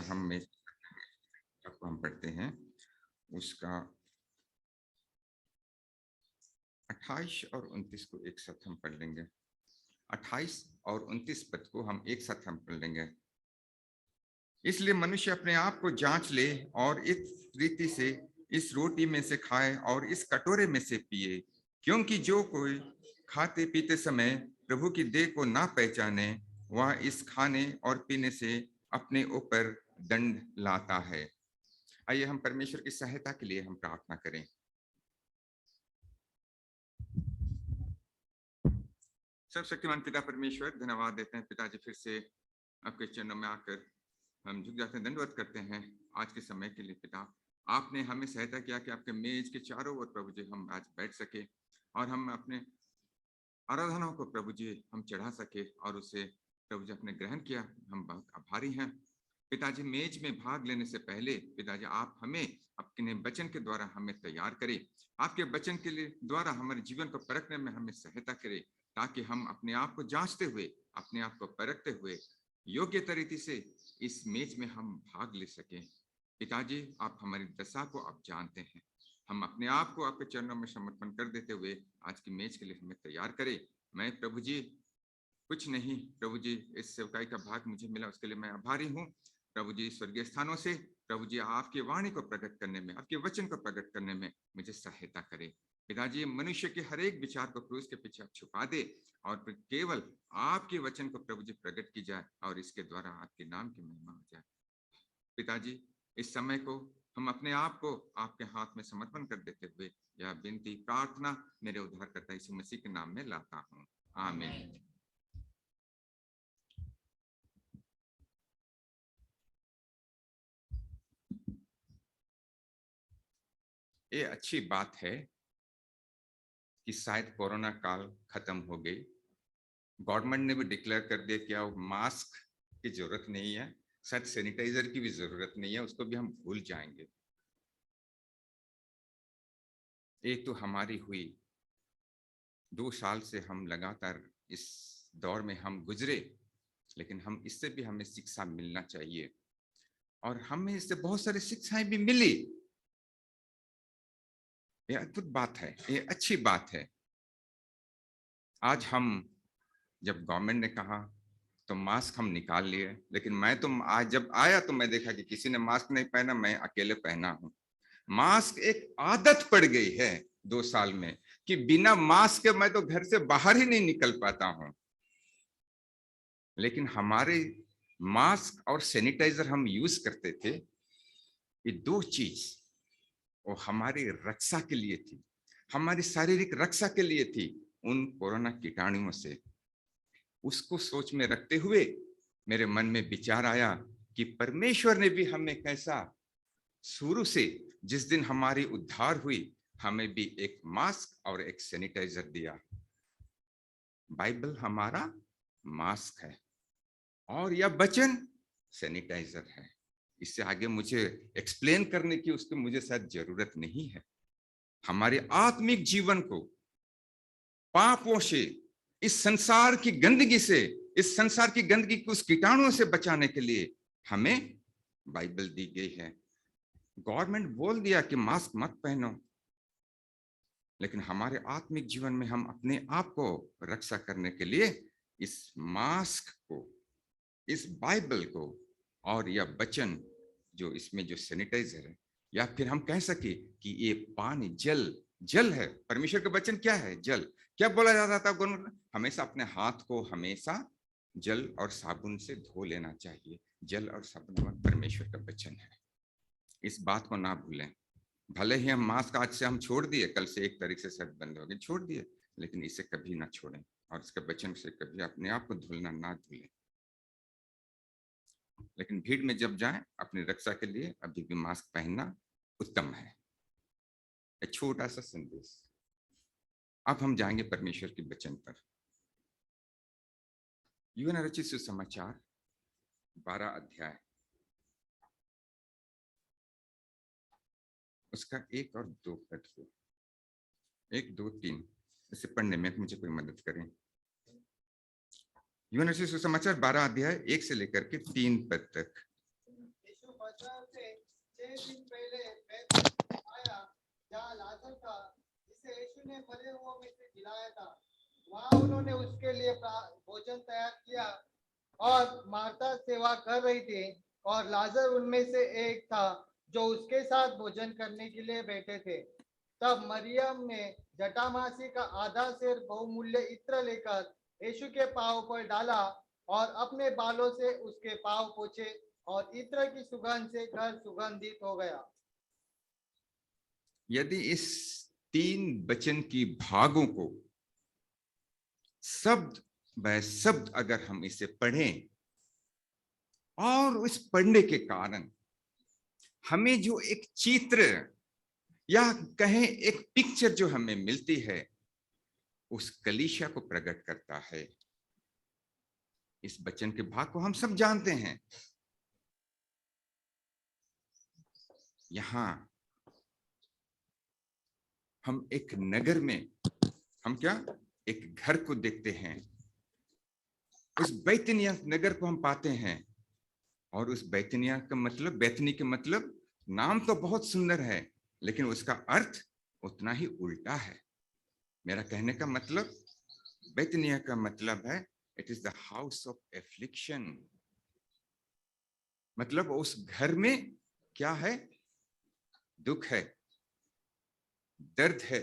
सा हम पढ़ते हैं उसका 28 और 29 को एक साथ हम पढ़ लेंगे। 28 और 29 पद को हम एक साथ हम पढ़ लेंगे। इसलिए मनुष्य अपने आप को जांच ले और इस रीति से इस रोटी में से खाए और इस कटोरे में से पिए, क्योंकि जो कोई खाते पीते समय प्रभु की देह को ना पहचाने वह इस खाने और पीने से अपने ऊपर दंड लाता है। आइए हम परमेश्वर की सहायता के लिए हम प्रार्थना करें। सर्वशक्तिमान पिता परमेश्वर, धन्यवाद देते हैं पिताजी, फिर से आपके चरणों में आकर हम झुक जाते हैं, दंडवत करते हैं आज के समय के लिए। पिता, आपने हमें सहायता किया कि आपके मेज के चारों ओर प्रभु जी हम आज बैठ सके और हम अपने आराधनाओं को प्रभु जी हम चढ़ा सके और उसे प्रभु जी आपने ग्रहण किया। हम बहुत आभारी हैं पिताजी। मेज में भाग लेने से पहले पिताजी आप हमें अपने वचन के द्वारा हमें तैयार करें, आपके वचन के लिए द्वारा हमारे जीवन को परखने में हमें सहायता करें, ताकि हम अपने आप को जांचते हुए, अपने आप को परखते हुए योग्य तरीके से इस मेज में हम भाग ले सकें। पिताजी, आप हमारी दशा को आप जानते हैं। हम अपने आप को आपके चरणों में समर्पण कर देते हुए आज की मेज के लिए हमें तैयार करें। मैं प्रभु जी कुछ नहीं, प्रभु जी इस सेवकाई का भाग मुझे मिला उसके लिए मैं आभारी हूँ। प्रभु जी स्वर्गीय स्थानों से प्रभु जी आपकी वाणी को प्रकट करने में, आपके वचन को प्रकट करने में मुझे सहायता करे। पिताजी, मनुष्य के हर एक विचार को क्रूस के पीछे आप छुपा दे और केवल आपके वचन को प्रभु जी प्रकट की जाए और इसके द्वारा आपके नाम की महिमा हो जाए। पिताजी, इस समय को हम अपने आप को आपके हाथ में समर्पण कर देते हुए यह विनती प्रार्थना मेरे उद्धारकर्ता यीशु मसीह के नाम में लाता हूँ, आमीन। ये अच्छी बात है कि शायद कोरोना काल खत्म हो गई। गवर्नमेंट ने भी डिक्लेयर कर दिया कि अब मास्क की जरूरत नहीं है, शायद सैनिटाइजर की भी जरूरत नहीं है, उसको भी हम भूल जाएंगे। एक तो हमारी हुई 2 साल से हम लगातार इस दौर में हम गुजरे, लेकिन हम इससे भी हमें शिक्षा मिलना चाहिए और हमें इससे बहुत सारी शिक्षाएं भी मिली। ये अद्भुत बात है, ये अच्छी बात है। आज हम जब गवर्नमेंट ने कहा तो मास्क हम निकाल लिए, लेकिन मैं तो आज जब आया तो मैं देखा कि किसी ने मास्क नहीं पहना, मैं अकेले पहना हूं। मास्क एक आदत पड़ गई है 2 साल में कि बिना मास्क के मैं तो घर से बाहर ही नहीं निकल पाता हूं। लेकिन हमारे मास्क और सैनिटाइजर हम यूज करते थे, ये 2 चीज वो हमारी रक्षा के लिए थी, हमारी शारीरिक रक्षा के लिए थी उन कोरोना कीटाणुओं से। उसको सोच में रखते हुए मेरे मन में विचार आया कि परमेश्वर ने भी हमें कैसा शुरू से जिस दिन हमारी उद्धार हुई हमें भी एक मास्क और एक सैनिटाइजर दिया। बाइबल हमारा मास्क है और यह वचन सैनिटाइजर है। इससे आगे मुझे एक्सप्लेन करने की उसकी मुझे शायद जरूरत नहीं है। हमारे आत्मिक जीवन को पापों से, इस संसार की गंदगी से, इस संसार की गंदगी को उस कीटाणुओं से बचाने के लिए हमें बाइबल दी गई है। गवर्नमेंट बोल दिया कि मास्क मत पहनो, लेकिन हमारे आत्मिक जीवन में हम अपने आप को रक्षा करने के लिए इस मास्क को, इस बाइबल को और यह वचन जो इसमें जो सैनिटाइजर है, या फिर हम कह सके कि ये पानी जल है। परमेश्वर का वचन क्या है? जल। क्या बोला जाता था? हमेशा अपने हाथ को हमेशा जल और साबुन से धो लेना चाहिए। जल और साबुन परमेश्वर का वचन है, इस बात को ना भूलें। भले ही हम मास्क आज से हम छोड़ दिए, कल से 1 तारीख से शायद बंद हो गए, छोड़ दिए, लेकिन इसे कभी ना छोड़ें और इसके वचन से कभी अपने आप को धुलना ना भूलें। लेकिन भीड़ में जब जाएं अपनी रक्षा के लिए अभी भी मास्क पहनना उत्तम है। एक छोटा सा संदेश। अब हम जाएंगे परमेश्वर के वचन पर। यूहन्ना रचित सुसमाचार 12 अध्याय उसका 1 और 2 पद को, 1, 2, 3 इसे पढ़ने में मुझे कोई मदद करें। यूहन्ना रचित सुसमाचार 12 अध्याय 1 से लेकर के 3 पद तक। यीशु पथराव से 6 दिन पहले बैतलहम आया, जहाँ लाजर था, जिसे यीशु ने मरे हुओं में से जिलाया था। वहाँ उन्होंने उसके लिए भोजन तैयार किया और मार्था सेवा कर रही थी, और लाजर उनमें से एक था जो उसके साथ भोजन करने के लिए बैठे थे। तब मरियम ने जटामासी का आधा सेर बहुमूल्य इत्र लेकर यीशु के पांव पर डाला और अपने बालों से उसके पांव पोंछे, और इत्र की सुगंध से घर सुगंधित हो गया। यदि इस 3 वचन की भागों को शब्द ब शब्द अगर हम इसे पढ़ें, और उस पढ़ने के कारण हमें जो एक चित्र या कहें एक पिक्चर जो हमें मिलती है, उस कलीसिया को प्रकट करता है। इस वचन के भाग को हम सब जानते हैं। यहां हम एक नगर में, हम क्या एक घर को देखते हैं। उस बैतनिय्याह नगर को हम पाते हैं, और उस बैतनिय्याह का मतलब, बैतनी के मतलब नाम तो बहुत सुंदर है, लेकिन उसका अर्थ उतना ही उल्टा है। मेरा कहने का मतलब, बैतनिय्याह का मतलब है it is the house of affliction. मतलब उस घर में क्या है? दुख है, दर्द है।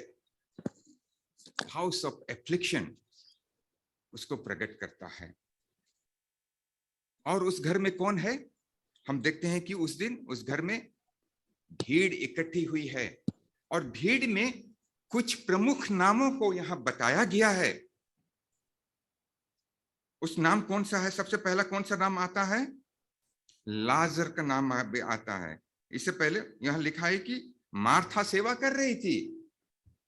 हाउस ऑफ एफ्लिक्शन उसको प्रकट करता है। और उस घर में कौन है? हम देखते हैं कि उस दिन उस घर में भीड़ इकट्ठी हुई है, और भीड़ में कुछ प्रमुख नामों को यहां बताया गया है। उस नाम कौन सा है? सबसे पहला कौन सा नाम आता है? लाजर का नाम आता है। इससे पहले यहां लिखा है कि मार्था सेवा कर रही थी।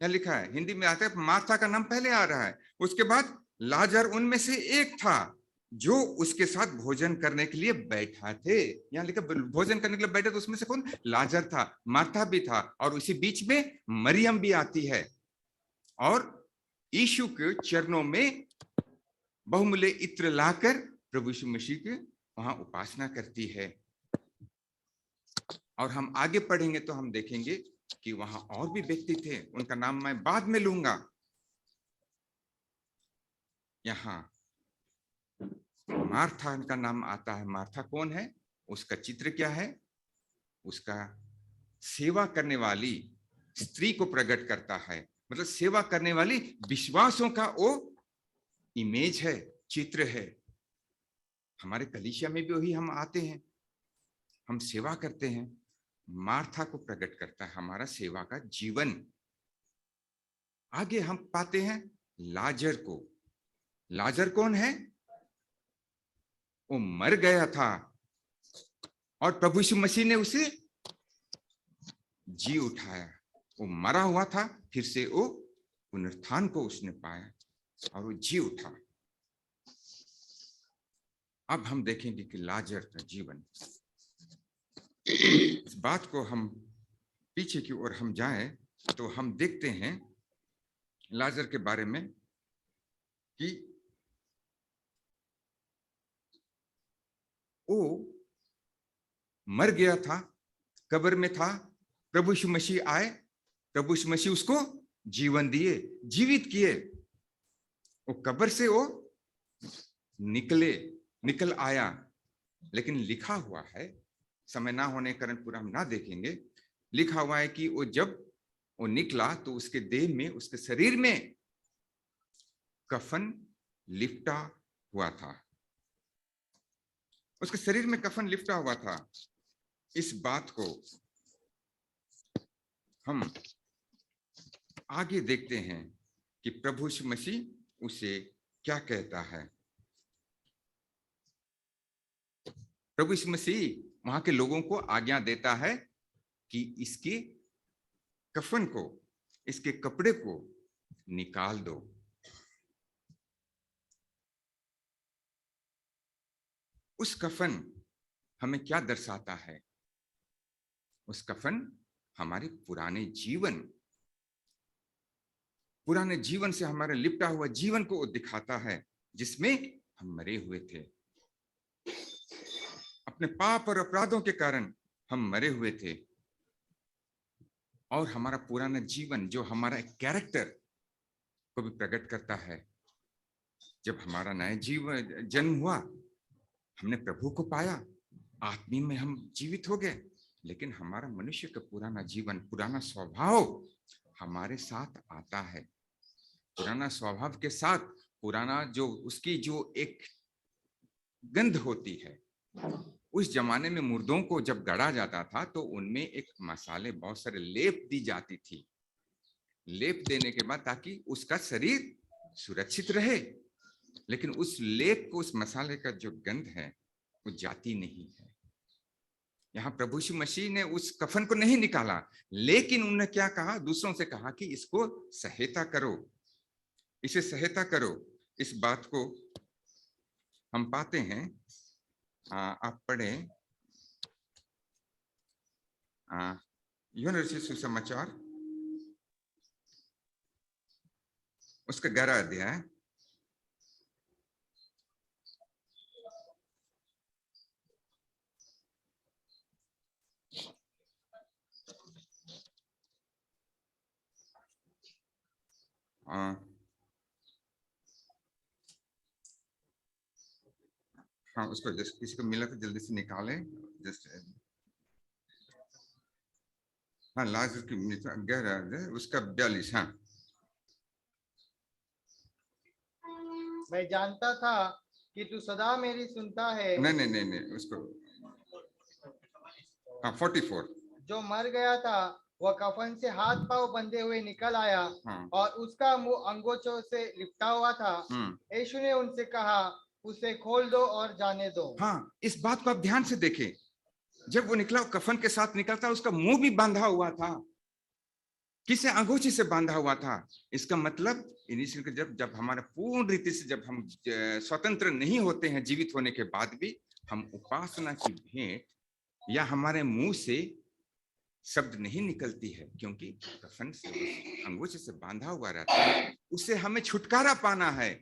यहां लिखा है, हिंदी में आता है मार्था का नाम पहले आ रहा है। उसके बाद लाजर उनमें से एक था जो उसके साथ भोजन करने के लिए बैठा थे। यहां लिखा भोजन करने के लिए बैठे, तो उसमें से कौन? लाजर था, मार्था भी था, और उसी बीच में मरियम भी आती है, और यीशु के चरणों में बहुमूल्य इत्र लाकर प्रभु यीशु मसीह की वहां उपासना करती है। और हम आगे पढ़ेंगे तो हम देखेंगे कि वहां और भी व्यक्ति थे, उनका नाम मैं बाद में लूंगा। यहां मार्था का नाम आता है। मार्था कौन है? उसका चित्र क्या है? उसका सेवा करने वाली स्त्री को प्रकट करता है। मतलब सेवा करने वाली विश्वासों का वो इमेज है, चित्र है। हमारे कलीसिया में भी वही हम आते हैं, हम सेवा करते हैं। मार्था को प्रकट करता है हमारा सेवा का जीवन। आगे हम पाते हैं लाजर को। लाजर कौन है? वो मर गया था, और प्रभु यीशु मसीह ने उसे जी उठाया। वो मरा हुआ था, फिर से वो पुनरुत्थान को उसने पाया और वो जी उठा। अब हम देखेंगे कि लाजर का जीवन, इस बात को हम पीछे की ओर हम जाएं तो हम देखते हैं लाजर के बारे में कि वो मर गया था, कब्र में था। प्रभु यीशु मसीह आए, प्रभु यीशु मसीह उसको जीवन दिए, जीवित किए। वो कब्र से वो निकल आया। लेकिन लिखा हुआ है, समय ना होने के कारण पूरा हम ना देखेंगे, लिखा हुआ है कि वो जब वो निकला तो उसके देह में, उसके शरीर में कफन लिपटा हुआ था। उसके शरीर में कफन लिपटा हुआ था। इस बात को हम आगे देखते हैं कि प्रभु यीशु मसीह उसे क्या कहता है। प्रभु यीशु मसीह वहां के लोगों को आज्ञा देता है कि इसके कफन को, इसके कपड़े को निकाल दो। उस कफन हमें क्या दर्शाता है? उस कफन हमारे पुराने जीवन से हमारे लिपटा हुआ जीवन को दिखाता है, जिसमें हम मरे हुए थे। अब अपने पाप और अपराधों के कारण हम मरे हुए थे, और हमारा पुराना जीवन जो हमारा कैरेक्टर को भी प्रकट करता है। जब हमारा नया जीवन जन्म हुआ, हमने प्रभु को पाया, आत्मा में हम जीवित हो गए, लेकिन हमारा मनुष्य का पुराना जीवन, पुराना स्वभाव हमारे साथ आता है। पुराना स्वभाव के साथ पुराना जो उसकी जो एक गंध होती है। उस जमाने में मुर्दों को जब गड़ा जाता था तो उनमें एक मसाले, बहुत सारे लेप दी जाती थी। लेप देने के बाद ताकि उसका शरीर सुरक्षित रहे, लेकिन उस लेप को, उस मसाले का जो गंध है वो जाती नहीं है। यहाँ प्रभु यीशु मसीह ने उस कफन को नहीं निकाला, लेकिन उन्होंने क्या कहा, दूसरों से कहा कि इसको सहायता करो, इसे सहायता करो। इस बात को हम पाते हैं, आप पढ़े यूहन्ना रचित सुसमाचार उसका 11 अध्याय, हाँ उसको जस्ट किसी को मिला तो जल्दी से निकाले। जस्ट हाँ, लाजर की 11 अध्याय उसका 42। हाँ, मैं जानता था कि तू सदा मेरी सुनता है। नहीं उसको, हाँ 44। जो मर गया था वह कफन से हाथ पांव बंधे हुए निकल आया, हाँ। और उसका मुंह अंगोछों से लिपटा हुआ था। यीशु ने उनसे कहा, उसे खोल दो और जाने दो। हाँ, इस बात को आप ध्यान से देखें। जब वो निकला, कफन के साथ निकलता, उसका मुंह भी बांधा हुआ था, किसे अंगोछी से बांधा हुआ था। इसका मतलब जब हमारा पूर्ण रीति से जब हम स्वतंत्र नहीं होते हैं, जीवित होने के बाद भी हम उपासना की भेंट या हमारे मुंह से शब्द नहीं निकलती है, क्योंकि कफन से अंगोछे से बांधा हुआ रहता है। उससे हमें छुटकारा पाना है।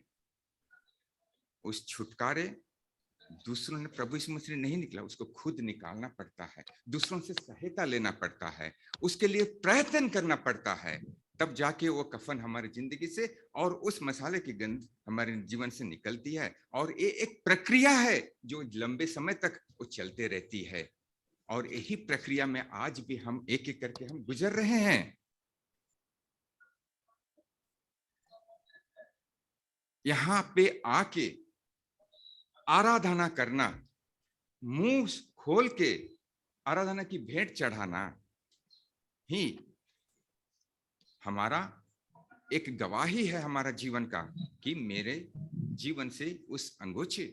उस छुटकारे दूसरों ने, प्रभु यीशु मसीह नहीं निकला, उसको खुद निकालना पड़ता है, दूसरों से सहायता लेना पड़ता है, उसके लिए प्रयत्न करना पड़ता है, तब जाके वो कफन हमारी जिंदगी से और उस मसाले की गंध हमारे जीवन से निकलती है। और ये एक प्रक्रिया है जो लंबे समय तक वो चलते रहती है, और यही प्रक्रिया में आज भी हम एक एक करके हम गुजर रहे हैं। यहाँ पे आके आराधना करना, मुंह खोल के आराधना की भेंट चढ़ाना ही हमारा एक गवाही है हमारा जीवन का, कि मेरे जीवन से उस अंगोछे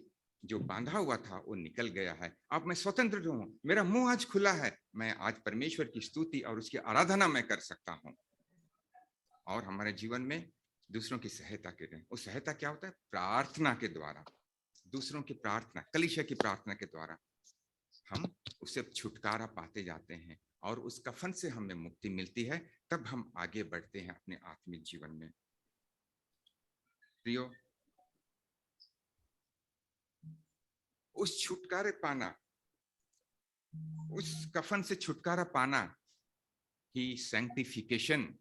जो बांधा हुआ था वो निकल गया है। अब मैं स्वतंत्र हूं, मेरा मुंह आज खुला है, मैं आज परमेश्वर की स्तुति और उसकी आराधना मैं कर सकता हूं। और हमारे जीवन में दूसरों की सहायता करें। वो सहायता क्या होता है? प्रार्थना के द्वारा, दूसरों की प्रार्थना, कलीसिया की प्रार्थना के द्वारा हम उससे छुटकारा पाते जाते हैं, और उस कफन से हमें मुक्ति मिलती है। तब हम आगे बढ़ते हैं अपने आत्मिक जीवन में। प्रियो, उस छुटकारे पाना, उस कफन से छुटकारा पाना ही सैंक्टिफिकेशन,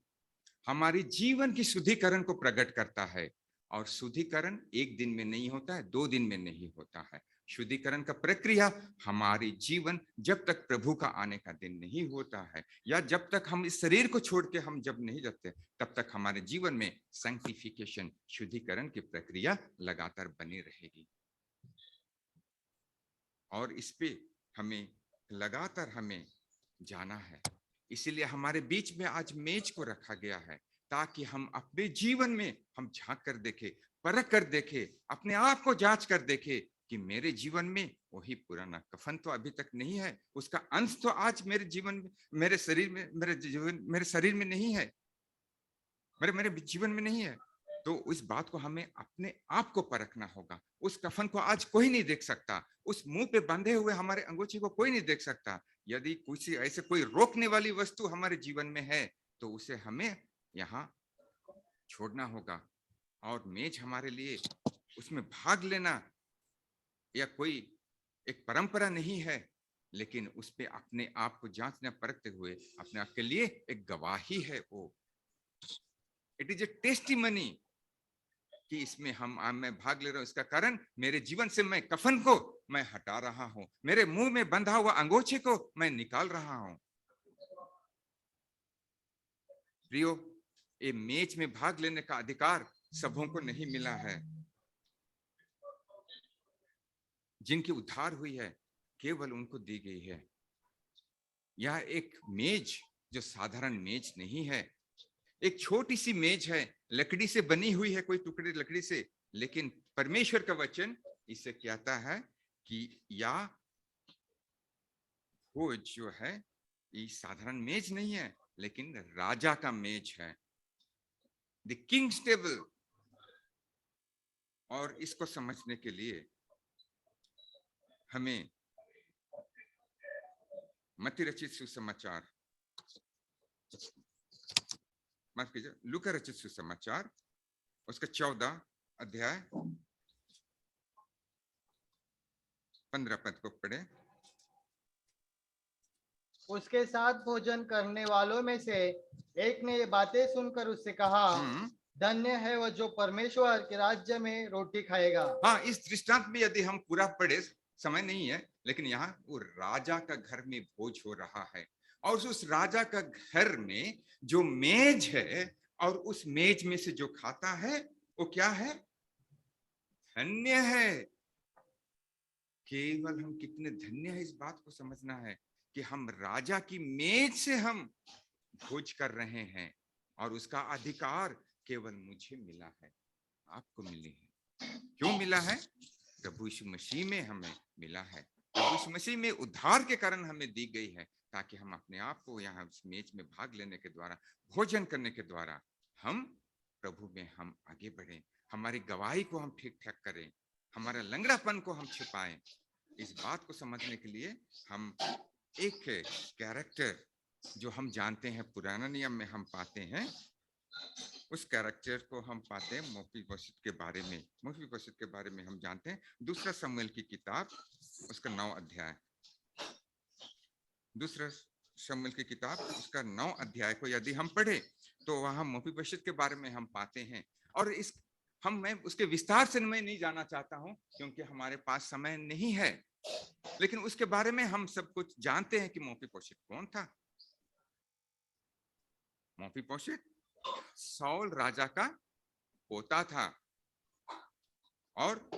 हमारी जीवन की शुद्धिकरण को प्रकट करता है। और शुद्धिकरण एक दिन में नहीं होता है, 2 दिन में नहीं होता है। शुद्धिकरण का प्रक्रिया हमारी जीवन जब तक प्रभु का आने का दिन नहीं होता है, या जब तक हम इस शरीर को छोड़ के हम जब नहीं जाते, तब तक हमारे जीवन में सैंक्टिफिकेशन, शुद्धिकरण की प्रक्रिया लगातार बनी रहेगी। और इस पे हमें लगातार हमें जाना है। इसीलिए हमारे बीच में आज मेज को रखा गया है, ताकि हम अपने जीवन में हम झांक कर देखें, परख कर देखें, अपने आप को जांच कर देखें कि मेरे जीवन में वही पुराना कफन तो अभी तक नहीं है, उसका अंश तो आज मेरे जीवन में, मेरे शरीर में, मेरे शरीर में नहीं है, मेरे जीवन में नहीं है। तो उस बात को हमें अपने आप को परखना होगा। उस कफन को आज कोई नहीं देख सकता, उस मुंह पे बंधे हुए हमारे अंगूठे को कोई नहीं देख सकता। यदि कुछ ऐसे कोई रोकने वाली वस्तु हमारे जीवन में है, तो उसे हमें यहाँ छोड़ना होगा। और मेज हमारे लिए उसमें भाग लेना या कोई एक परंपरा नहीं है, लेकिन उस पे अपने आप को जांचने परखते हुए अपने आप के लिए एक गवाही है। वो इट इज ए टेस्टिमनी कि इसमें मैं भाग ले रहा हूं। इसका कारण मेरे जीवन से मैं कफन को मैं हटा रहा हूं, मेरे मुंह में बंधा हुआ अंगोछे को मैं निकाल रहा हूं। प्रियो, ये मैच में भाग लेने का अधिकार सबों को नहीं मिला है। जिनकी उद्धार हुई है केवल उनको दी गई है। यह एक मेज जो साधारण मेज नहीं है, एक छोटी सी मेज है, लकड़ी से बनी हुई है, कोई टुकड़े लकड़ी से, लेकिन परमेश्वर का वचन इसे कहता है कि या वो जो है ये साधारण मेज नहीं है, लेकिन राजा का मेज है, द किंग्स टेबल। और इसको समझने के लिए हमें मत्ती रचित सुसमाचार, माफ कीजिए, लूका रचित सुसमाचार उसका 14 अध्याय 15 पद को पढ़े। उसके साथ भोजन करने वालों में से एक ने ये बातें सुनकर उससे कहा, धन्य है वह जो परमेश्वर के राज्य में रोटी खाएगा। हाँ, इस दृष्टांत में यदि हम पूरा पढ़े, समय नहीं है, लेकिन यहाँ वो राजा का घर में भोज हो रहा है, और उस राजा का घर में जो मेज है और उस मेज में से जो खाता है वो क्या है? धन्य है। केवल हम कितने धन्य है इस बात को समझना है कि हम राजा की मेज से हम भोज कर रहे हैं, और उसका अधिकार केवल मुझे मिला है, आपको मिली है। क्यों मिला है? प्रभु यीशु मसीह में हमें मिला है। प्रभु यीशु मसीह में उद्धार के कारण हमें दी गई है, ताकि हम अपने आप को यहाँ उस मेज में भाग लेने के द्वारा, भोजन करने के द्वारा हम प्रभु में हम आगे बढ़ें, हमारी गवाही को हम ठीक ठाक करें, हमारा लंगड़ापन को हम छिपाएं। इस बात को समझने के लिए हम एक कैरेक्टर जो हम जानते हैं, पुराना नियम में हम पाते हैं, उस कैरेक्टर को हम पाते हैं मेफीबोशेत के बारे में। मेफीबोशेत के बारे में हम जानते हैं दूसरा शमूएल की किताब उसका 9 अध्याय, दूसरा शमूएल की किताब उसका 9 अध्याय को यदि हम पढ़े तो वहां मेफीबोशेत के बारे में हम पाते हैं। और इस मैं उसके विस्तार से मैं नहीं जाना चाहता हूं, क्योंकि हमारे पास समय नहीं है, लेकिन उसके बारे में हम सब कुछ जानते हैं कि मेफीबोशेत कौन था। मेफीबोशेत शाऊल राजा का पोता था, और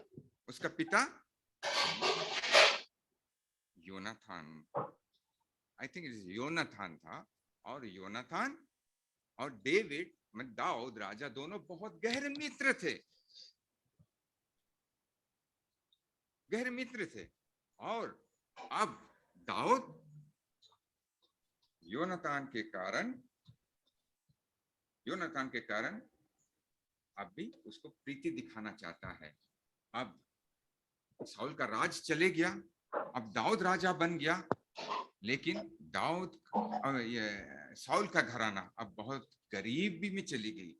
उसका पिता योनाथान, आई थिंक योनाथान था, और योनाथान और डेविड में दाऊद राजा दोनों बहुत गहरे मित्र थे, गहरे मित्र थे। और अब दाऊद योनाथान के कारण अब भी उसको प्रीति दिखाना चाहता है। अब शाऊल का राज चले गया, अब दाऊद राजा बन गया, लेकिन दाऊद शाऊल का घराना अब बहुत गरीबी में चली गई,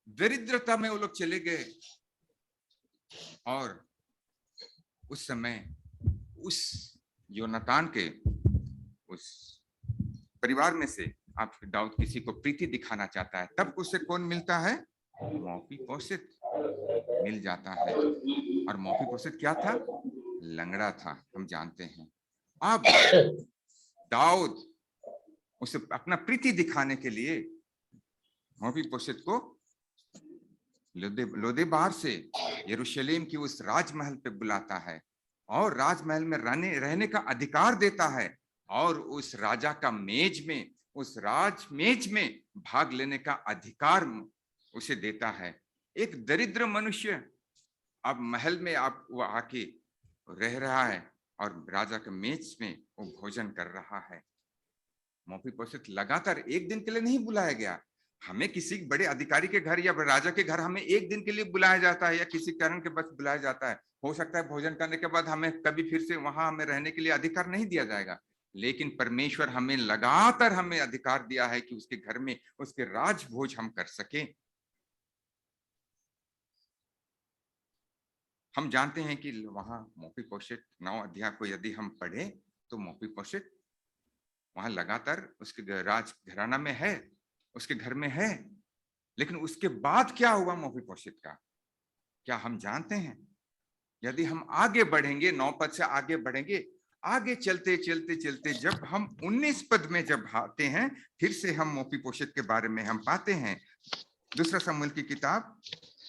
दरिद्रता में वो लोग चले गए। और उस समय उस योनातान के उस परिवार में से आप दाऊद किसी को प्रीति दिखाना चाहता है, तब उसे कौन मिलता है? मेफीबोशेत मिल जाता है। और मेफीबोशेत क्या था? लंगड़ा था, हम जानते हैं। अब दाऊद उसे अपना प्रीति दिखाने के लिए मेफीबोशेत को लोदेबार से यरूशलेम की उस राजमहल पे बुलाता है, और राजमहल में रहने का अधिकार देता है, और उस राजा का मेज में, उस राज मेज में भाग लेने का अधिकार उसे देता है। एक दरिद्र मनुष्य अब महल में आप वो आके रह रहा है, और राजा के मेज में वो भोजन कर रहा है। मेफीबोशेत लगातार एक दिन के लिए नहीं बुलाया गया। हमें किसी बड़े अधिकारी के घर या राजा के घर हमें एक दिन के लिए बुलाया जाता है, या किसी कारण के बस बुलाया जाता है। हो सकता है भोजन करने के बाद हमें कभी फिर से वहां हमें रहने के लिए अधिकार नहीं दिया जाएगा, लेकिन परमेश्वर हमें लगातार हमें अधिकार दिया है कि उसके घर में उसके राज भोज हम कर सकें। हम जानते हैं कि वहां मोफीपोशेत 9 अध्याय को यदि हम पढ़े तो मोफीपोशेत वहां लगातार उसके राज घराना में है, उसके घर में है। लेकिन उसके बाद क्या हुआ मोफीपोशेत का, क्या हम जानते हैं? यदि हम आगे बढ़ेंगे, 9 पद से आगे बढ़ेंगे, आगे चलते चलते चलते जब हम 19 पद में जब आते हैं, फिर से हम मोफीपोशेत के बारे में हम पाते हैं। दूसरा शमूएल की किताब,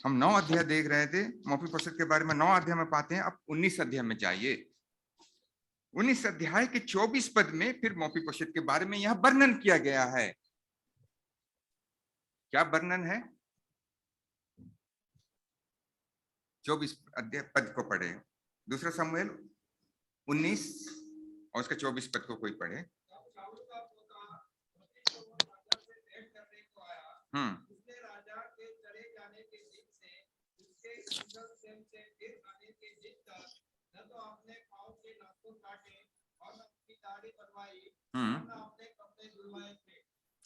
हम 9 अध्याय देख रहे थे, मोफीपोशेत के बारे में 9 अध्याय में पाते हैं। अब 19 अध्याय में जाइए। 19 अध्याय के 24 पद में फिर मोफीपोशेत के बारे में यह वर्णन किया गया है। क्या वर्णन है? 24 अध्याय पद को पढ़े, दूसरा शमूएल 19 और उसके 24 पद को कोई पढ़े।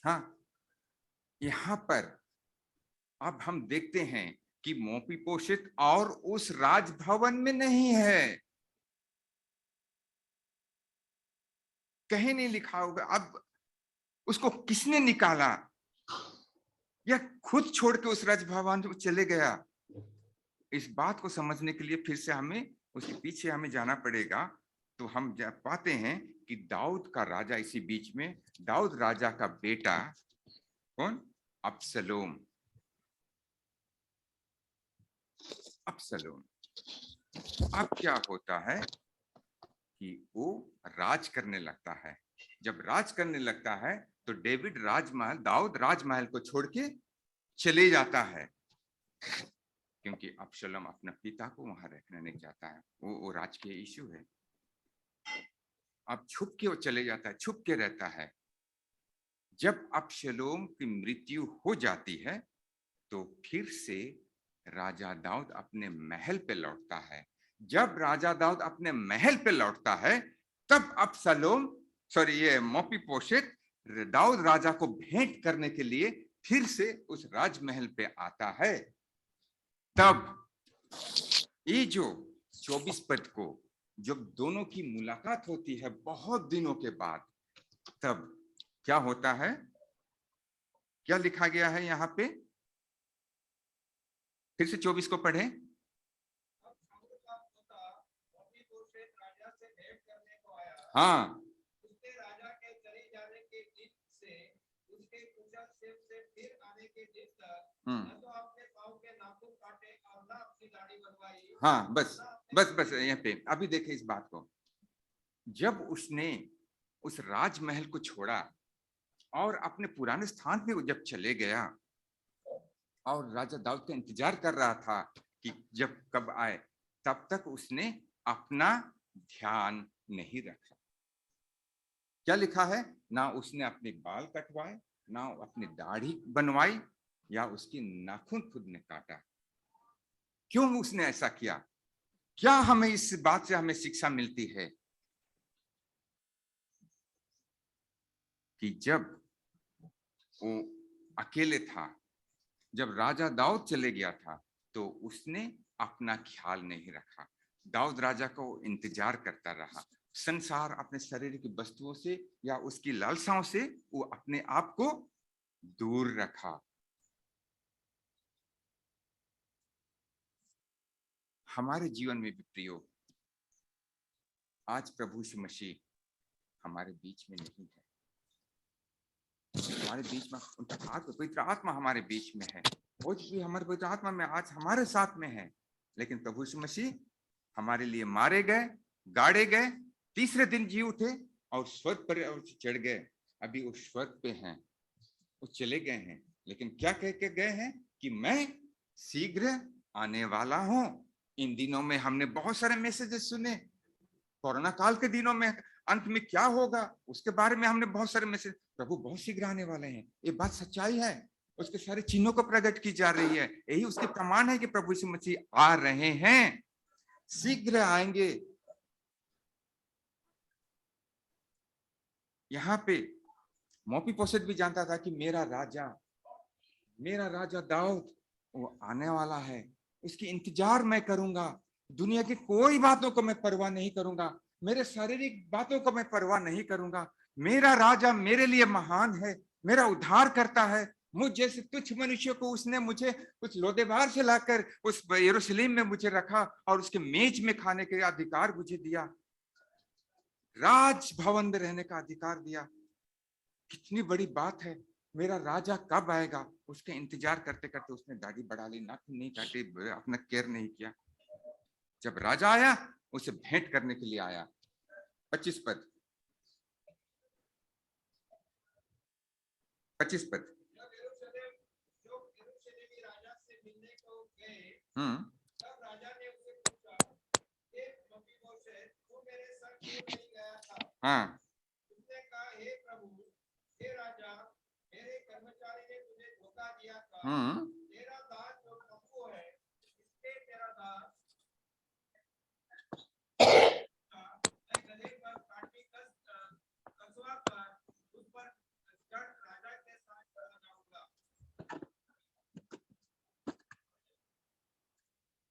हाँ, यहाँ पर अब हम देखते हैं कि मोफीपोशेत और उस राजभवन में नहीं है, कहीं नहीं लिखा होगा। अब उसको किसने निकाला? या खुद छोड़ के उस राजभवन में चले गया? इस बात को समझने के लिए फिर से हमें उसके पीछे हमें जाना पड़ेगा। तो हम पाते हैं कि दाऊद का राजा, इसी बीच में दाऊद राजा का बेटा कौन? अबसलोम। अबसलोम अब क्या होता है कि वो राज करने लगता है। जब राज करने लगता है तो डेविड राजमहल, दाऊद राजमहल को छोड़ के चले जाता है, क्योंकि अबसलोम अपने पिता को वहां रखना नहीं चाहता है। वो राजकीय इशू है। अब छुप के वो चले जाता है, छुप के रहता है। जब अबसलोम की मृत्यु हो जाती है तो फिर से राजा दाऊद अपने महल पे लौटता है। जब राजा दाऊद अपने महल पे लौटता है तब अबसलोम, ये मोफीपोशेत दाऊद राजा को भेंट करने के लिए फिर से उस राजमहल पे आता है। तब ये जो 24 पद को जब दोनों की मुलाकात होती है बहुत दिनों के बाद, तब क्या होता है? क्या लिखा गया है यहाँ पे? फिर से 24 को पढ़े। हाँ, राजा के चले जाने के दिन से उसके कुशल से फिर आने के दिन तक न तो अपने पाँव के नाखून काटे और न अपनी दाढ़ी बनवाई। हाँ, बस यहाँ पे अभी देखे इस बात को। जब उसने उस राजमहल को छोड़ा और अपने पुराने स्थान पे जब चले गया और राजा दाऊद का इंतजार कर रहा था कि जब कब आए, तब तक उसने अपना ध्यान नहीं रखा। क्या लिखा है? ना उसने अपने बाल कटवाए, ना अपनी दाढ़ी बनवाई, या उसकी नाखून खुद ने काटा। क्यों उसने ऐसा किया? क्या हमें इस बात से हमें शिक्षा मिलती है कि जब वो अकेले था, जब राजा दाऊद चले गया था, तो उसने अपना ख्याल नहीं रखा। दाऊद राजा को इंतजार करता रहा। संसार, अपने शरीर की वस्तुओं से या उसकी लालसाओं से वो अपने आप को दूर रखा। हमारे जीवन में भी प्रियो, आज प्रभु यीशु मसीह हमारे बीच में नहीं है। हमारे बीच में उनका पवित्र आत्मा हमारे बीच में है। वो भी हमारे पवित्र आत्मा में आज हमारे साथ में है। लेकिन प्रभु यीशु मसीह हमारे लिए मारे गए, गाड़े गए, तीसरे दिन जी उठे और स्वर्ग पर चढ़ गए। अभी वो स्वर्ग पे हैं, वो चले गए हैं। लेकिन क्या कह के गए हैं कि मैं शीघ्र आने वाला हूं। इन दिनों में हमने बहुत सारे मैसेजेस सुने। कोरोना काल के दिनों में अंत में क्या होगा उसके बारे में हमने बहुत सारे मैसेज, प्रभु बहुत शीघ्र आने वाले हैं, ये बात सच्चाई है। उसके सारे चिन्हों को प्रकट की जा रही है। यही उसके प्रमाण है कि प्रभु यीशु मसीह आ रहे हैं, शीघ्र आएंगे। यहाँ पे मोफीपोशेत भी जानता था कि मेरा राजा दाऊद वो आने वाला है, उसकी इंतजार मैं करूंगा। दुनिया की कोई बातों को मैं परवाह नहीं करूंगा, मेरे शारीरिक बातों को मैं परवाह नहीं करूंगा। मेरा राजा मेरे लिए महान है, मेरा उद्धार करता है। मुझ जैसे तुच्छ मनुष्य को उसने मुझे उस लोदेबार से लाकर उस यरूशलेम में मुझे रखा और उसके मेज में खाने के अधिकार मुझे दिया, राज भवन में रहने का अधिकार दिया। कितनी बड़ी बात है। मेरा राजा कब आएगा उसके इंतजार करते करते उसने दाढ़ी बढ़ा ली, नाखून नहीं काटे, अपना केयर नहीं किया। जब राजा आया उसे भेंट करने के लिए आया। 25 पद, 25 पद। जब यरूशलेमी राजा से मिलने को गए, हम्म, तब राजा ने उसे पूछा, हे मपीबोशेत, तू मेरे संग क्यों नहीं गया था? हाँ, उसने कहा, हे प्रभु, हे राजा, मेरे कर्मचारी ने तुझे धोखा दिया था। तेरा दास जो तंबू है, इसमें तेरा दास मैं गले पर काटी कसवा कर उस पर जड़ राजा के साथ लगाऊंगा।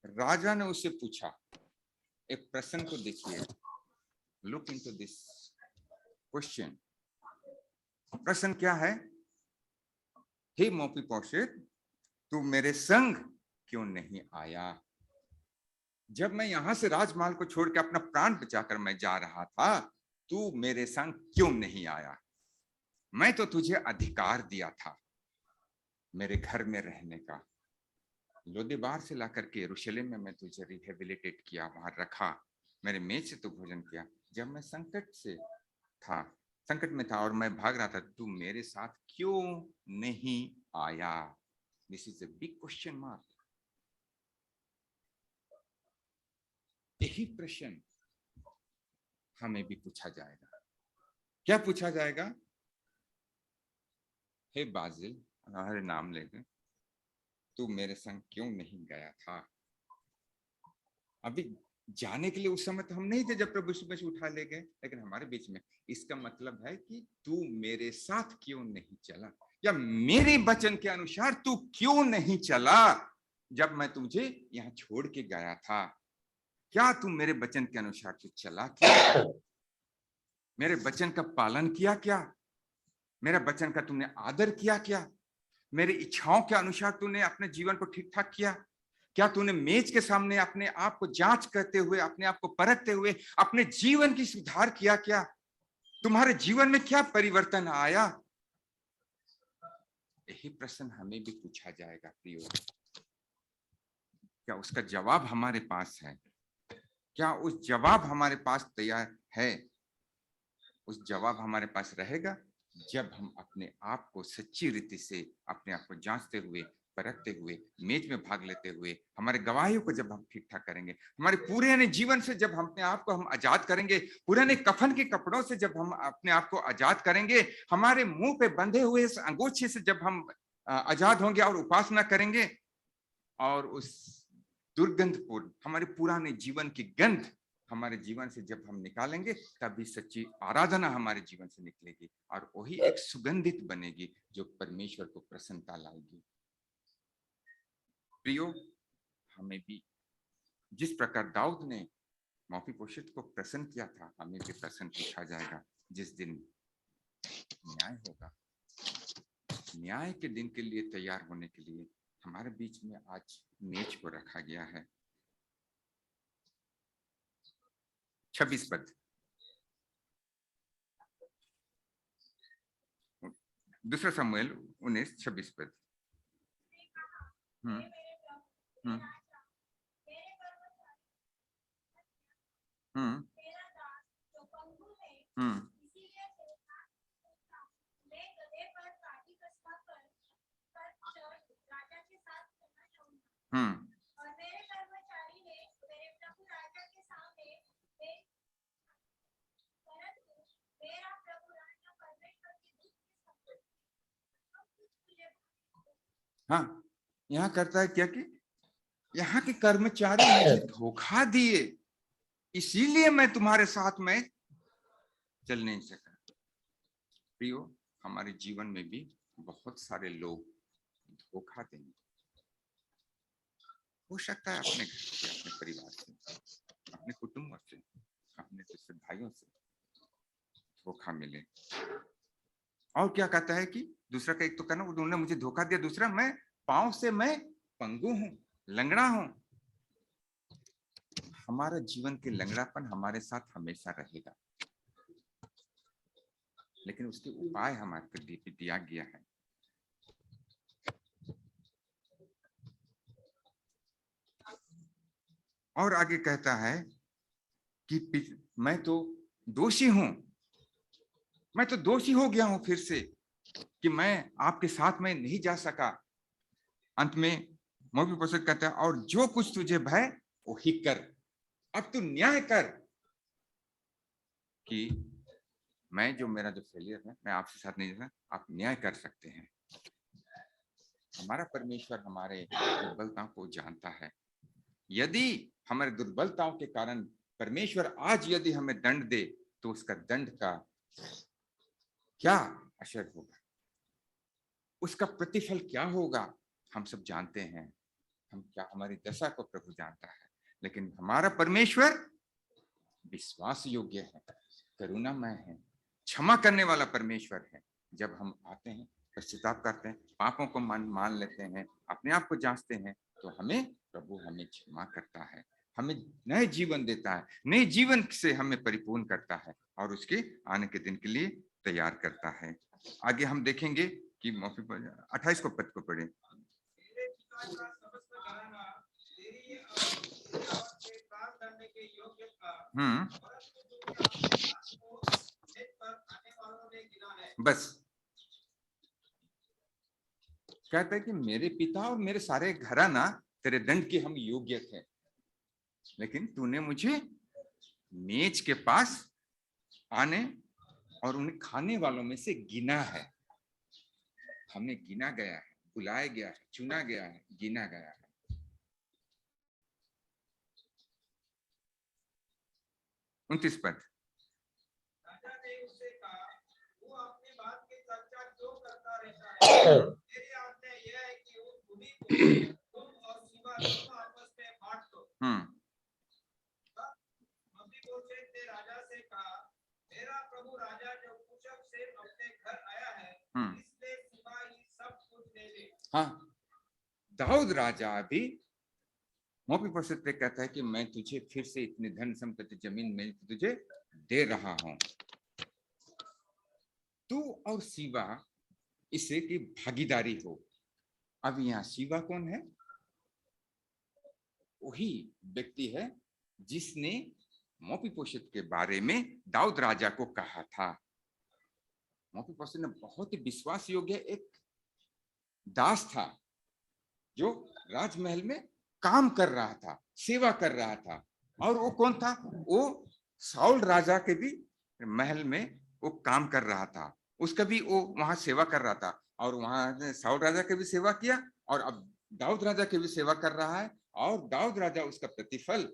राजा ने उससे पूछा, एक प्रश्न को देखिए, लुक इनटू दिस क्वेश्चन। प्रश्न क्या है? हे मोपीबोशेत, तू मेरे संग क्यों नहीं आया? जब मैं यहां से राजमहल को छोड़ के अपना प्राण बचाकर मैं जा रहा था, तू मेरे संग क्यों नहीं आया? मैं तो तुझे अधिकार दिया था मेरे घर में रहने का। लोदेबार से लाकर के यरूशलेम में मैं तुझे रिहेबिलिटेट किया, वहां रखा, मेरे मेज से तू भोजन किया। जब मैं संकट में था और मैं भाग रहा था, तू मेरे साथ क्यों नहीं आया? This is a big question mark. यही प्रश्न हमें भी पूछा जाएगा। क्या पूछा जाएगा? हे बाजिल, हमारे नाम लेकर, तू मेरे संग क्यों नहीं गया था? अभी जाने के लिए उस समय तो हम नहीं थे जब प्रभु यीशु मसीह उठा ले गए, लेकिन हमारे बीच में। इसका मतलब है कि तू मेरे साथ क्यों नहीं चला, या मेरे वचन के अनुसार तू क्यों नहीं चला जब मैं तुझे यहाँ छोड़ के गया था? क्या तू मेरे वचन के अनुसार तू चला क्या? मेरे वचन का पालन किया क्या? मेरे वचन का तुमने आदर किया क्या? मेरी इच्छाओं के अनुसार तूने अपने जीवन को ठीक ठाक किया क्या? तूने मेज के सामने अपने आप को जांच करते हुए, अपने आप को परखते हुए अपने जीवन की सुधार किया क्या? तुम्हारे जीवन में क्या परिवर्तन आया? यही प्रश्न हमें भी पूछा जाएगा प्रियो। क्या उसका जवाब हमारे पास है? क्या उस जवाब हमारे पास तैयार है? उस जवाब हमारे पास रहेगा जब हम अपने आप को सच्ची रीति से अपने आप को जांचते हुए, परखते हुए, मेज में भाग लेते हुए, हमारे गवाहियों को जब हम ठीक ठाक करेंगे, हमारे पुराने जीवन से जब हम अपने आप को हम आजाद करेंगे, पुराने कफन के कपड़ों से जब हम अपने आप को आजाद करेंगे, हमारे मुंह पे बंधे हुए इस अंगोछे से जब हम आजाद होंगे और उपासना करेंगे, और उस दुर्गंधपूर्ण हमारे पुराने जीवन की गंध हमारे जीवन से जब हम निकालेंगे, तभी सच्ची आराधना हमारे जीवन से निकलेगी और वही एक सुगंधित बनेगी जो परमेश्वर को प्रसन्नता लाएगी। प्रियो, हमें भी जिस प्रकार दाऊद ने मोपीबोशेत को प्रसन्न किया था, हमें भी प्रसन्न पूछा जाएगा जिस दिन न्याय होगा। न्याय के दिन के लिए तैयार होने के लिए हमारे बीच में आज मेज को रखा गया है। 26 पद, दूसरा शमूएल 19:26 पद। हम्म, हम्म, हम्म, हम्म, हम्म। हाँ, यहाँ करता है क्या कि यहाँ के कर्मचारी मुझे धोखा दिए, इसीलिए मैं तुम्हारे साथ में चल नहीं सका। प्रियो, हमारे जीवन में भी बहुत सारे लोग धोखा देंगे, हो सकता है अपने घर से, अपने परिवार से, अपने कुटुंब से, अपने दूसरे भाइयों से धोखा मिले। और क्या कहता है कि दूसरा का एक तो कहना उन्होंने मुझे धोखा दिया, दूसरा मैं पांव से मैं पंगु हूं, लंगड़ा हूं। हमारा जीवन के लंगड़ापन हमारे साथ हमेशा रहेगा, लेकिन उसके उपाय हमारे को दिया गया है। और आगे कहता है कि मैं तो दोषी हूं, मैं तो दोषी हो गया हूं फिर से कि मैं आपके साथ में नहीं जा सका। अंत में मौलवी प्रसाद कहता है और जो कुछ तुझे भय वो ही कर, अब तू न्याय कर कि मैं जो मेरा जो फेलियर है मैं आपके साथ नहीं जा, आप न्याय कर सकते हैं। हमारा परमेश्वर हमारे दुर्बलताओं को जानता है। यदि हमारे दुर्बलताओं के कारण परमेश्वर आज यदि हमें दंड दे तो उसका दंड का क्या असर होगा, उसका प्रतिफल क्या होगा, हम सब जानते हैं। हम क्या, हमारी दशा को प्रभु जानता है। लेकिन हमारा परमेश्वर विश्वास योग्य है, करुणामय है, क्षमा करने वाला परमेश्वर है। जब हम आते हैं, पश्चाताप करते हैं, पापों को मान लेते हैं, अपने आप को जांचते हैं, तो हमें प्रभु हमें क्षमा करता है, हमें नए जीवन देता है, नए जीवन से हमें परिपूर्ण करता है और उसके आने के दिन के लिए तैयार करता है। आगे हम देखेंगे कि 28 को पद को पढ़े। बस कहता है कि मेरे पिता और मेरे सारे घराना तेरे दंड के हम योग्य थे, लेकिन तूने मुझे मेज के पास आने और उन्हें खाने वालों में से गिना है। हमें गिना गया है, बुलाया गया है, चुना गया है, गिना गया है। उनतीस पद। राजा ने उससे कहा, वो अपनी बात की चर्चा क्यों करता रहता है? मेरी आज्ञा यह है कि उस भूमि को तुम और सीबा दोनों आपस में बांट दो। मफीबोशेत ने राजा से कहा, मेरा प्रभु राजा जो कुशल से अपने घर आया है, इसलिए सीबा ही सब कुछ ले ले। हाँ, दाऊद राजा अभी मफीबोशेत से कहता है कि मैं तुझे फिर से इतनी धन संपत्ति जमीन में तुझे दे रहा हूं, तू और सीबा इसे की भागीदारी हो। अब यहाँ सीबा कौन है? वही व्यक्ति है जिसने मफीबोशेत के बारे में दाऊद राजा को कहा था। मफीबोशेत ने बहुत ही विश्वास योग्य एक दास था जो राजमहल में काम कर रहा था, सेवा कर रहा था। और वो कौन था? वो साउल राजा के भी महल में वो काम कर रहा था, उसका भी वो वहां सेवा कर रहा था। और वहां साउल राजा के भी सेवा किया और अब दाऊद राजा के भी सेवा कर रहा है। और दाऊद राजा उसका प्रतिफल,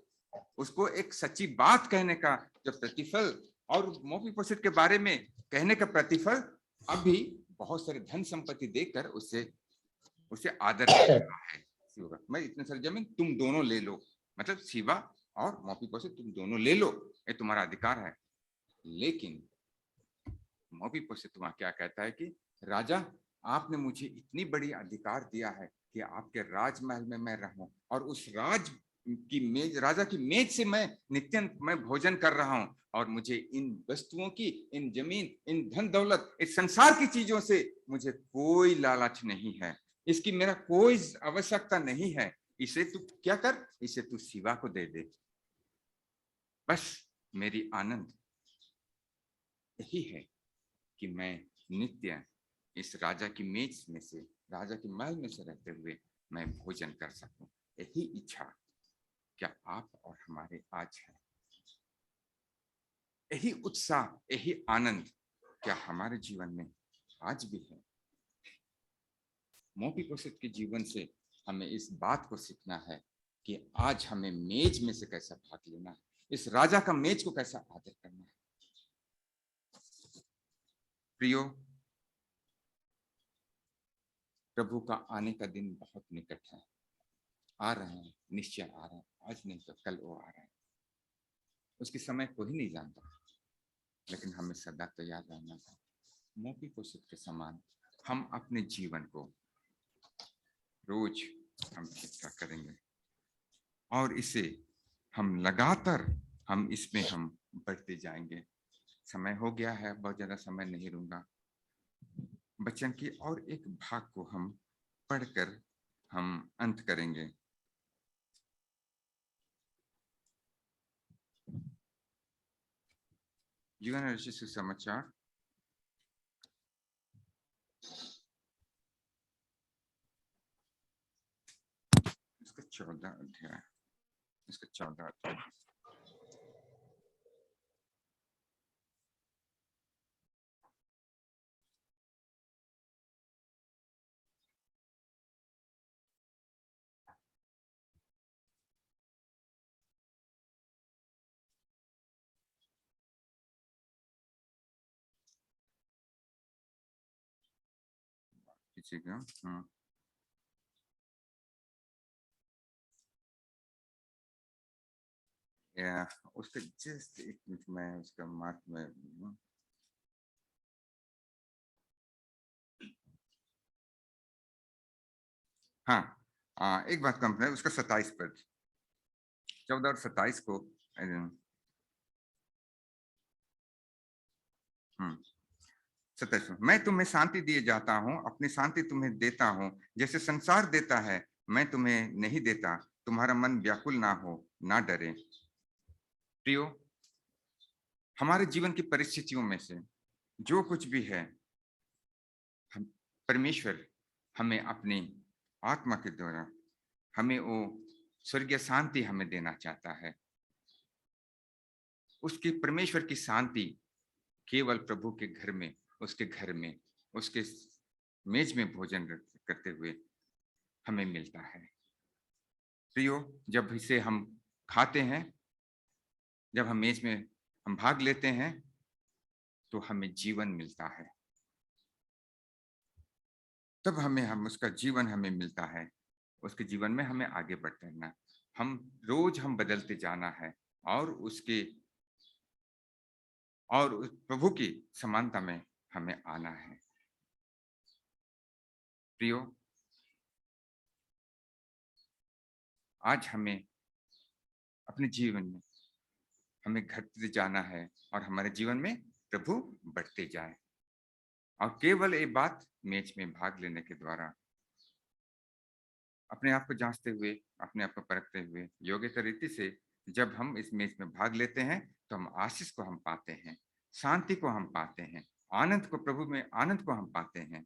उसको एक सच्ची बात कहने का जो प्रतिफल और मफीबोशेत के बारे में कहने का प्रतिफल अभी बहुत सारे धन संपत्ति देकर उसे आदर कर रहा है। मैं इतने सारी जमीन तुम दोनों ले लो, मतलब सीबा और मफीबोशेत तुम दोनों ले लो, ये तुम्हारा अधिकार है। लेकिन मफीबोशेत वहां क्या कहता है कि राजा, आपने मुझे इतनी बड़ी अधिकार दिया है कि आपके राजमहल में मैं रहूं और उस राज की मेज, राजा की मेज से मैं नित्य मैं भोजन कर रहा हूं, और मुझे इन वस्तुओं की, इन जमीन, इन धन दौलत, इस संसार की चीजों से मुझे कोई लालच नहीं है, इसकी मेरा कोई आवश्यकता नहीं है। इसे तू क्या कर, इसे तू सीबा को दे दे, बस मेरी आनंद यही है कि मैं नित्य इस राजा की मेज में से, राजा के महल में से रहते हुए मैं भोजन कर सकूं। यही इच्छा क्या आप और हमारे आज है? यही उत्साह, यही आनंद क्या हमारे जीवन में आज भी है? मफीबोशेत के जीवन से हमें इस बात को सीखना है कि आज हमें मेज में से कैसा भाग लेना है, इस राजा का मेज को कैसा आदर करना है। प्रियो, प्रभु का आने का दिन बहुत निकट है। आ रहे हैं, निश्चय आ रहे हैं, आज नहीं तो कल वो आ रहे हैं। उसके समय कोई नहीं जानता, लेकिन हमें सदा तैयार रहना था। मोती कोशिश के समान हम अपने जीवन को रोज हम ठीक ठाक करेंगे, और इसे हम लगातार हम इसमें हम बढ़ते जाएंगे। समय हो गया है, बहुत ज्यादा समय नहीं लूंगा। वचन की और एक भाग को हम पढ़कर हम अंत करेंगे। यूहन्ना रचित सुसमाचार इसका 14 अध्याय, इसका 14 अध्याय। कीजिएगा। या उसका जस्ट एक मिनट में उसका मार्क में हाँ, एक बात कम है उसका 27 पद, 14 और 27 को 27। मैं तुम्हें शांति दिए जाता हूँ, अपनी शांति तुम्हें देता हूँ, जैसे संसार देता है मैं तुम्हें नहीं देता। तुम्हारा मन व्याकुल ना हो, ना डरे। प्रियो, हमारे जीवन की परिस्थितियों में से जो कुछ भी है, हम परमेश्वर हमें अपनी आत्मा के द्वारा हमें वो स्वर्गीय शांति हमें देना चाहता है। उसकी परमेश्वर की शांति केवल प्रभु के घर में, उसके घर में, उसके मेज में भोजन करते हुए हमें मिलता है। प्रियो, जब इसे हम खाते हैं, जब हम मेज में हम भाग लेते हैं, तो हमें जीवन मिलता है। तब हम उसका जीवन हमें मिलता है। उसके जीवन में हमें आगे बढ़ते रहना, हम रोज हम बदलते जाना है, और उस प्रभु की समानता में हमें आना है। प्रियो, आज हमें अपने जीवन में हमें घटते जाना है, और हमारे जीवन में प्रभु बढ़ते जाए। और केवल एक बात, मेज में भाग लेने के द्वारा अपने आप को जांचते हुए, अपने आप को परखते हुए, योग्यता रीति से जब हम इस मेज में भाग लेते हैं, तो हम आशीष को हम पाते हैं, शांति को हम पाते हैं, आनंद को, प्रभु में आनंद को हम पाते हैं।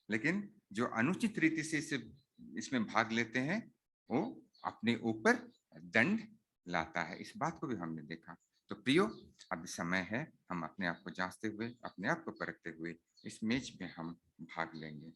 लेकिन जो अनुचित रीति से इसमें भाग लेते हैं, वो अपने ऊपर दंड लाता है। इस बात को भी हमने देखा। तो प्रियो, अभी समय है हम अपने आप को जांचते हुए, अपने आप को परखते हुए इस मेज में हम भाग लेंगे।